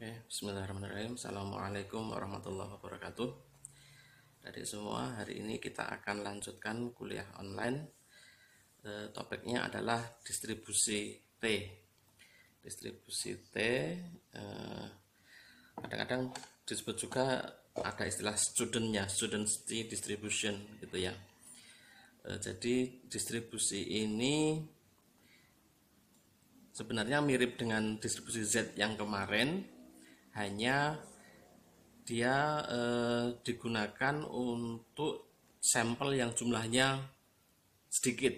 Bismillahirrahmanirrahim. Assalamualaikum warahmatullahi wabarakatuh. Dari semua, hari ini kita akan lanjutkan kuliah online. Topiknya adalah distribusi T. Distribusi T kadang-kadang disebut juga ada istilah studentnya, student T distribution gitu ya. Jadi distribusi ini sebenarnya mirip dengan distribusi Z yang kemarin, hanya dia digunakan untuk sampel yang jumlahnya sedikit.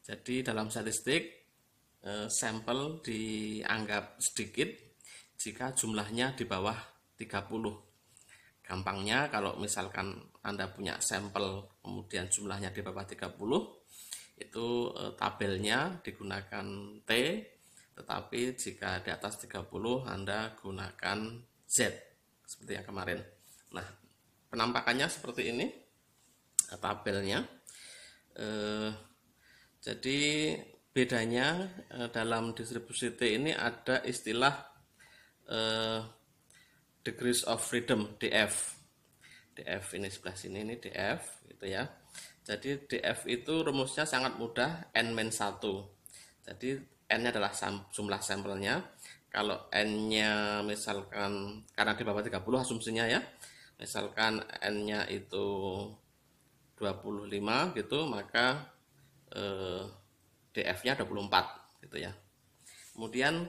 Jadi dalam statistik sampel dianggap sedikit jika jumlahnya di bawah 30. Gampangnya kalau misalkan Anda punya sampel kemudian jumlahnya di bawah 30, itu tabelnya digunakan T, tetapi jika di atas 30 Anda gunakan Z seperti yang kemarin. Nah, penampakannya seperti ini tabelnya. Jadi bedanya dalam distribusi T ini ada istilah degrees of freedom, DF. DF ini sebelah sini, ini DF gitu ya. Jadi DF itu rumusnya sangat mudah, N-1. Jadi N-nya adalah jumlah sampelnya. Kalau N-nya misalkan, karena di bawah 30 asumsinya ya, misalkan N-nya itu 25 gitu, maka DF-nya 24 gitu ya. Kemudian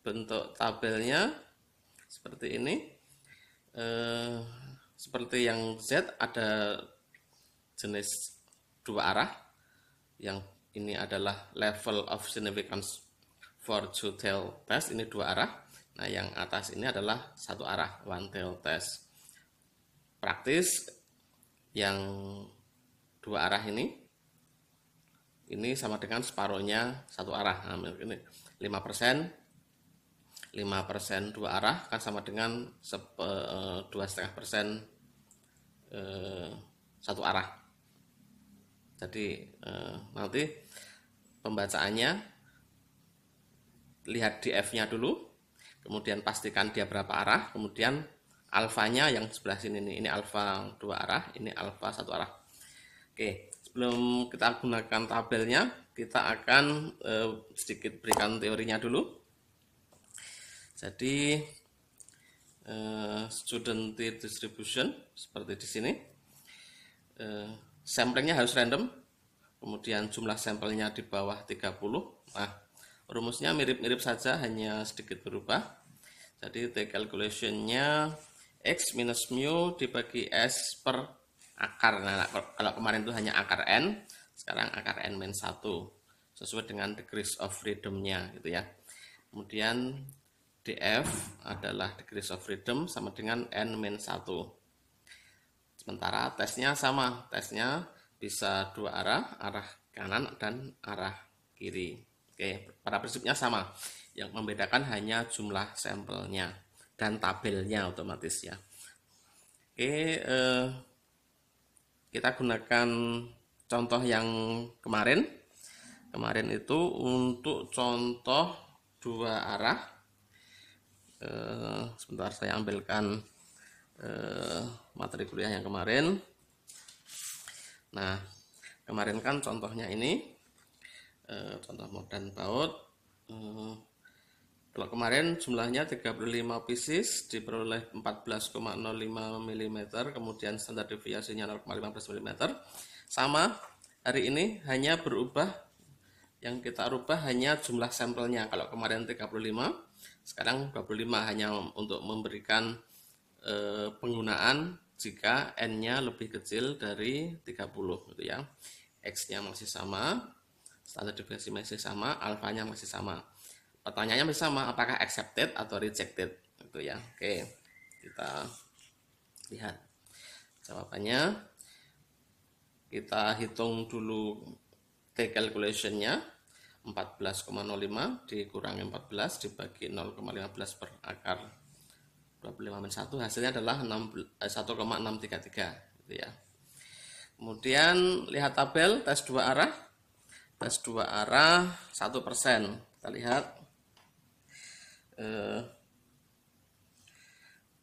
bentuk tabelnya seperti ini. Seperti yang Z ada jenis dua arah. Yang ini adalah level of significance for two-tail test, ini dua arah. Nah, yang atas ini adalah satu arah, one-tail test. Praktis yang dua arah ini sama dengan separuhnya satu arah. Nah, ini 5% dua arah kan sama dengan 2,5% satu arah. Jadi nanti pembacaannya lihat DF-nya dulu, kemudian pastikan dia berapa arah, kemudian alfanya yang sebelah sini ini alfa dua arah, ini alfa satu arah. Oke, sebelum kita gunakan tabelnya, kita akan sedikit berikan teorinya dulu. Jadi student T distribution seperti di sini. Samplingnya harus random, kemudian jumlah sampelnya di bawah 30. Nah, rumusnya mirip-mirip saja, hanya sedikit berubah. Jadi T calculation-nya X minus mu dibagi S per akar. Nah, kalau kemarin itu hanya akar N, sekarang akar N-1 sesuai dengan degrees of freedom-nya gitu ya. Kemudian DF adalah degrees of freedom sama dengan N-1. Sementara tesnya sama, tesnya bisa dua arah, arah kanan dan arah kiri. Oke, pada prinsipnya sama. Yang membedakan hanya jumlah sampelnya dan tabelnya otomatis ya. Oke, kita gunakan contoh yang kemarin. Kemarin itu untuk contoh dua arah. Sebentar saya ambilkan materi kuliah yang kemarin. Nah, kemarin kan contohnya ini contoh modern baut. Kalau kemarin jumlahnya 35 pieces diperoleh 14,05 mm, kemudian standar deviasinya 0,15 mm. Sama, hari ini hanya berubah, yang kita rubah hanya jumlah sampelnya. Kalau kemarin 35, sekarang 25, hanya untuk memberikan penggunaan jika N-nya lebih kecil dari 30 gitu ya. X-nya masih sama, standar deviasi masih sama, alfanya masih sama. Pertanyaannya masih sama, apakah accepted atau rejected gitu ya. Oke, kita lihat jawabannya. Kita hitung dulu T calculation-nya. 14,05 dikurangi 14 dibagi 0,15 per akar 25-1, hasilnya adalah 1,633 gitu ya. Kemudian lihat tabel tes dua arah. Tes dua arah 1%. Kita lihat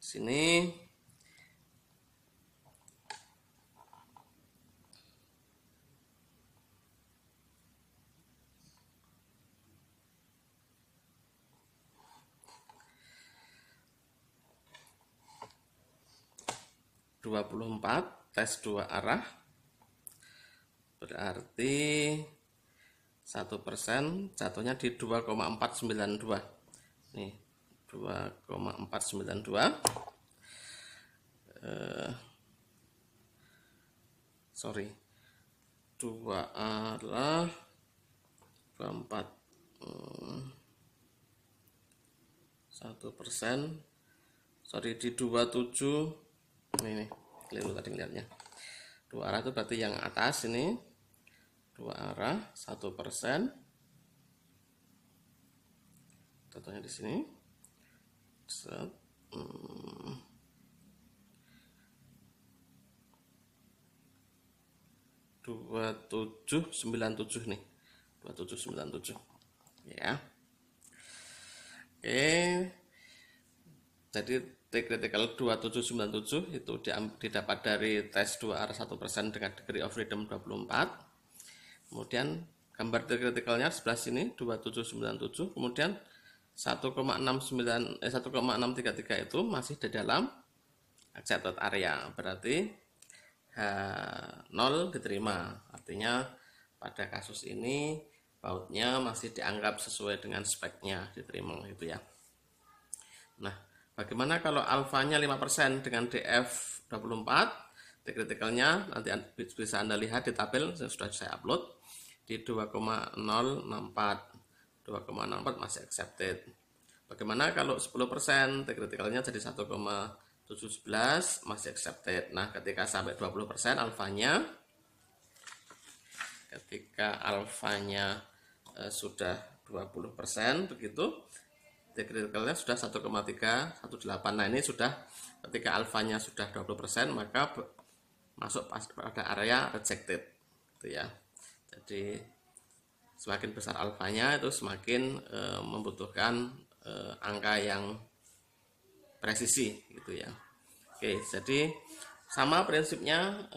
Sini (24) tes 2 arah berarti 1% jatuhnya di 2,492. Nih 2,492. Sorry, 2 arah 24 1%. Sorry, di 27. Ini keliru tadi lihatnya. 2 arah itu berarti yang atas ini 2 arah 1%. Contohnya di sini. 2797 nih. 2797. Ya. Oke. Jadi T critical 2797 itu didapat dari tes 2 arah 1% dengan degree of freedom 24. Kemudian gambar T criticalnya sebelah sini 2797. Kemudian 1,633 itu masih di dalam accepted area. Berarti H0 diterima. Artinya pada kasus ini bautnya masih dianggap sesuai dengan speknya, diterima gitu ya. Nah, bagaimana kalau alfanya 5% dengan DF 24? T critical-nya nanti bisa Anda lihat di tabel yang sudah saya upload di 2,064. 2,64 masih accepted. Bagaimana kalau 10%? T critical-nya jadi 1,711 masih accepted. Nah, ketika sampai 20% alfanya sudah 20% begitu, T criticalnya sudah 1,318. Nah, ini sudah ketika alfanya sudah 20% maka masuk pada area rejected gitu ya. Jadi semakin besar alfanya itu semakin membutuhkan angka yang presisi gitu ya. Oke, jadi sama prinsipnya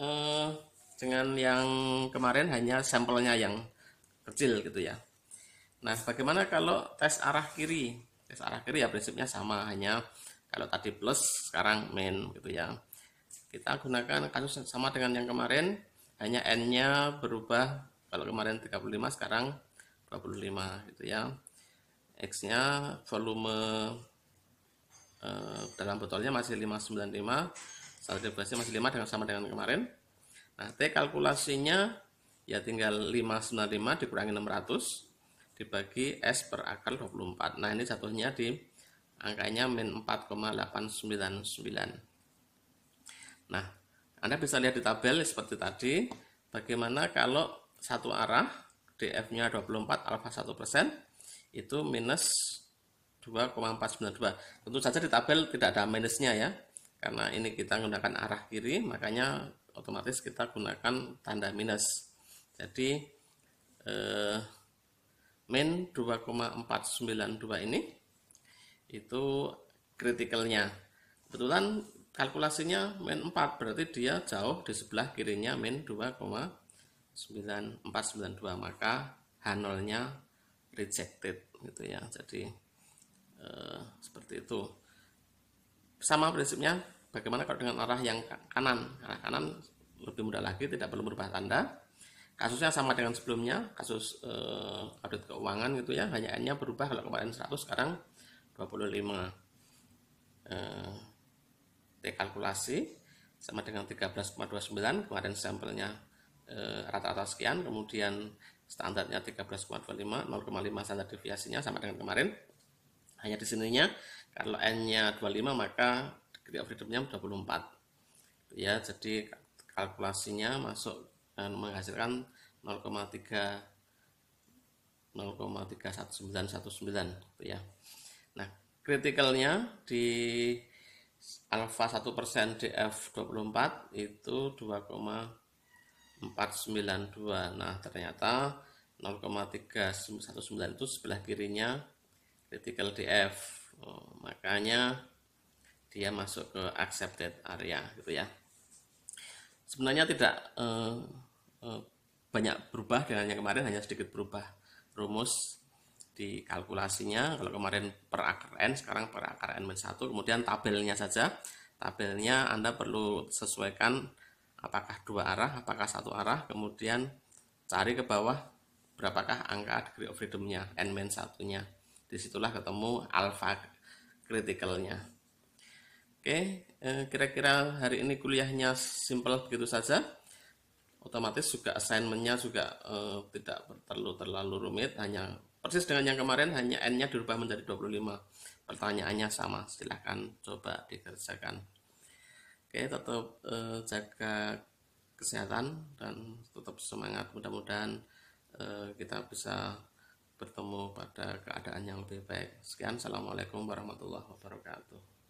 dengan yang kemarin, hanya sampelnya yang kecil gitu ya. Nah, bagaimana kalau tes arah kiri? Tes arah kiri ya prinsipnya sama, hanya kalau tadi plus sekarang min gitu ya. Kita gunakan kasus sama dengan yang kemarin, hanya n-nya berubah, kalau kemarin 35 sekarang 25 gitu ya. X-nya volume dalam botolnya masih 595, saldo bebasnya masih 5 dengan sama dengan kemarin. Nah, T kalkulasinya ya tinggal 595 dikurangi 600 dibagi S per akar 24. Nah, ini jatuhnya di angkanya min 4,899. Nah, Anda bisa lihat di tabel seperti tadi, bagaimana kalau satu arah DF-nya 24 alfa 1% itu minus 2,492. Tentu saja di tabel tidak ada minusnya ya, karena ini kita menggunakan arah kiri, makanya otomatis kita gunakan tanda minus. Jadi min 2,492 ini itu kritikalnya. Kebetulan kalkulasinya min 4, berarti dia jauh di sebelah kirinya min 2,9492, maka H0-nya rejected gitu ya. Jadi seperti itu. Sama prinsipnya bagaimana kalau dengan arah yang kanan? Arah kanan lebih mudah lagi, tidak perlu berubah tanda. Kasusnya sama dengan sebelumnya, kasus audit keuangan gitu ya, hanya n-nya berubah, kalau kemarin 100 sekarang 25. T kalkulasi sama dengan 13,29, kemarin sampelnya rata-rata sekian, kemudian standarnya 13,25, 0,5 standar deviasinya sama dengan kemarin. Hanya di sininya kalau n-nya 25 maka degree of freedom-nya 24. Ya, jadi kalkulasinya masuk dan menghasilkan 0,31919 gitu ya. Nah, kritikalnya di alfa 1% DF 24 itu 2,492. Nah, ternyata 0,319 itu sebelah kirinya critical DF. Makanya dia masuk ke accepted area gitu ya. Sebenarnya tidak banyak berubah dengan yang kemarin, hanya sedikit berubah rumus di kalkulasinya. Kalau kemarin per akar n, sekarang per akar n-1. Kemudian tabelnya saja, tabelnya Anda perlu sesuaikan apakah dua arah, apakah satu arah, kemudian cari ke bawah berapakah angka degree of freedom-nya, n-1 nya. Disitulah ketemu alpha criticalnya. Oke, kira-kira hari ini kuliahnya simple begitu saja. Otomatis juga assignment-nya juga tidak perlu terlalu rumit, hanya persis dengan yang kemarin, hanya n-nya dirubah menjadi 25. Pertanyaannya sama, silahkan coba dikerjakan. Oke, tetap jaga kesehatan dan tetap semangat. Mudah-mudahan kita bisa bertemu pada keadaan yang lebih baik. Sekian, assalamualaikum warahmatullahi wabarakatuh.